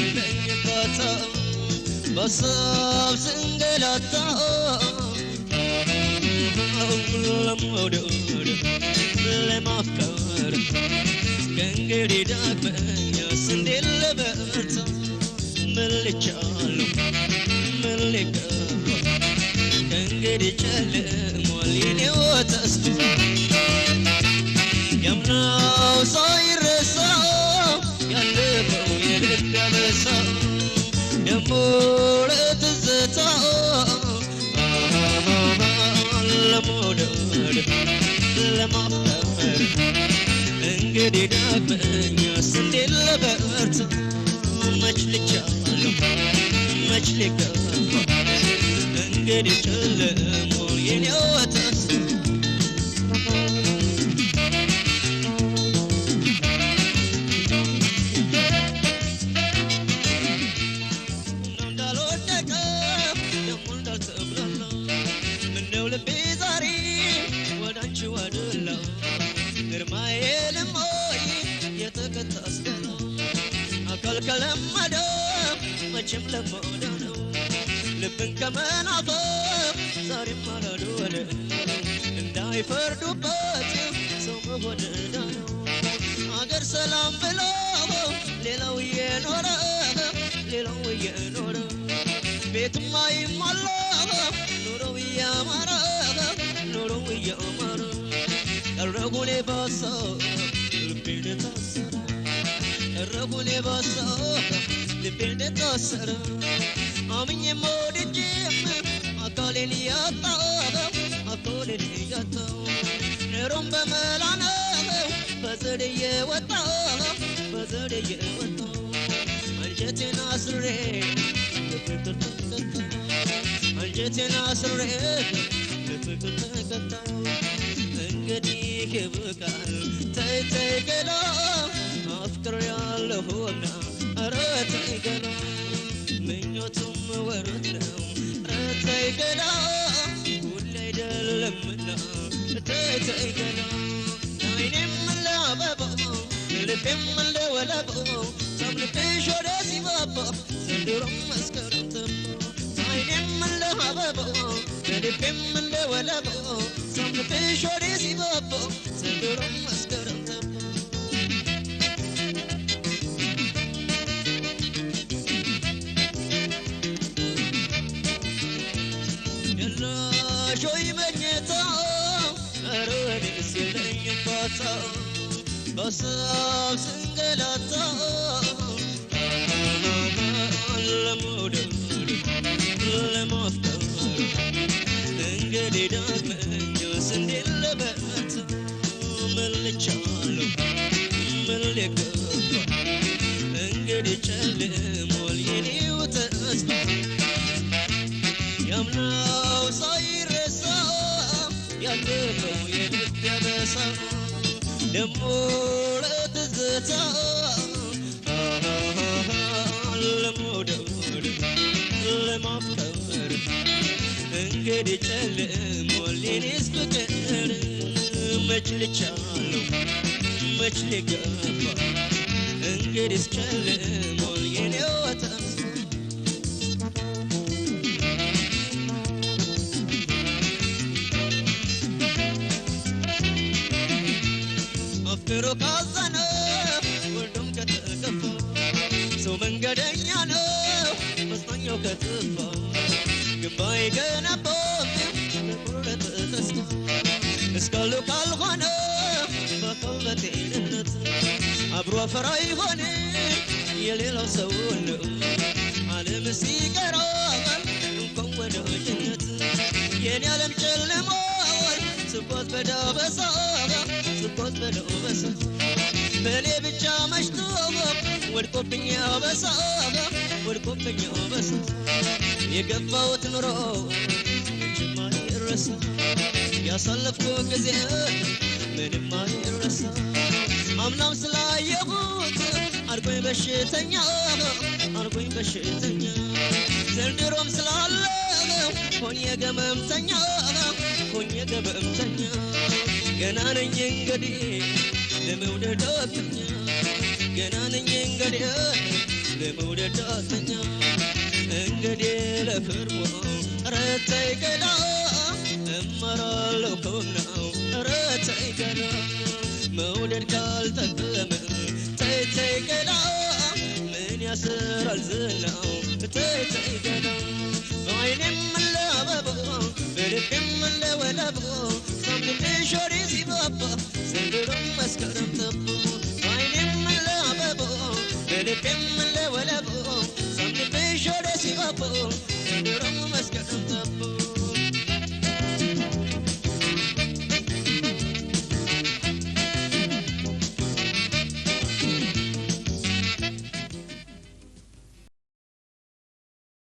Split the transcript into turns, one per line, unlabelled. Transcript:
لنفتا بصاب سنجلاتا لمودود لمافكار كنجري داغمنيا سندل لبرتا ملچالو ملكا كنجري چلمول ينيو تسبو يمناو صايرسا يلبو يلبسا يمول تزتا لمودود لمافكار እንግዲህ ዳግመኛ ስንዴል ለበርታ መች ልቻለሁ መች ልገባ እንግዲህ ጨለሞ የኔው ተስፋ እንዳልወደቀ ደሞ እንዳልተብላላ ምነው ልቤ ዛሬ ወዳንቺ ወደላ ግርማዬንም ሆይ የተከታስገና አካል ከለመደ መቼም ለመደ ነው ልብን ከመናፈቅ ዛሬም አላልወለ እንዳይፈርዱበት ሰው መሆን ዕዳ ነው አገር ሰላም ብሎ ሌላው እየኖረ ቤቱም አይሟላ ኑሮው እያማረ الرجل بصا البيت تصر الرجل بصا البيت تصر أمين يمود الجيم أكلني ياتا نرم بملانا بزري وتا أنجت ناصري أنجت ناصري እንግዲህ ይብቃል ተይ ገላ አፍቅር ያለሁና ኧረ ተይ ገላ ምኞቱም ወረት ነው ኧረ ተይ ገላ ሁሌ አይደለምና ተይ ገላ አይኔም ለአበባ ልቤም ለወለባ ሰምልብሽ ወደ ሲባባ ዘንድሮም መስከረም ተባ አይኔም ለአበባ ልቤም ለወለባ ሰምልብሽ ወደ ሲባባ ዘንድሮም መስከረም ተባ የላሾይ መኝታ ኧረ እኔስ የለኝም ፋታ በሀሳብ ስንገላታ ለመውደድ ለማፍቀር እንግዲህ ዳግመኛ ስንዴል ለበርታ ምን ልቻለሁ ምን ልገባ እንግዲህ ጨልሟል የኔው ተስፋ ያምናው ሳይረሳ ያለፈው የልብ ያበሳ ደሞ ለትዝታ ለመውደድ ለማፍቀር እንግዲህ ጨልሟል የኔስ ፍቅር መች ልቻለሁ መች ልገባ እንግዲህስ ጨልሟል የኔው ተስፋ አፍቅሮ ካዘነ ወልዶም ከተከፋ ሰው መንገደኛ ነው መጽናኛው ከጠፋ ግንባይ ገነባው ለቁርጥ ተስፋ እስካሉ ካልሆነ በአካል በጤንነት አብሮ አፈራ ይሆን የሌላው ሰው ነው ዓለም ሲቀራል እንኳን ወደ ጀነት የኔ ዓለም ጨልሟል ስጓዝ በዳበሳ በኔ ብቻ መሽቶ ወድቆብኝ አበሳ የገባሁት ኑሮ መቼም አይረሳ ያሳለፍኩት ጊዜ ምንም አይረሳ አምናም ስላየሁት አርጎኝ በሽተኛ ዘንድሮም ስላለው ሆኜ ገመምተኛ ገና ነኝ እንግዲህ ለመውደድ ወጥኛ ገና ነኝ እንግዲህ ለመውደድ ዳተኛ እንግዲህ ለፍርሞ ረተይ ገላ እመራለሁ ከሆነው ረተይ ገላ መውደድ ካልጠቀመ ተይ ገላ ምን ያስራል ዝናው ተይ ገላ በዓይኔም ለአበባ በልቤም ለወለባ ሳምንሽ ወሬ ሲባባ ዘንድሮም መስከረም ጠባ በዓይኔም ለአበባ በልቤም ለወለባ ሳምንሽ ወሬ ሲባባ ዘንድሮም መስከረም ጠባ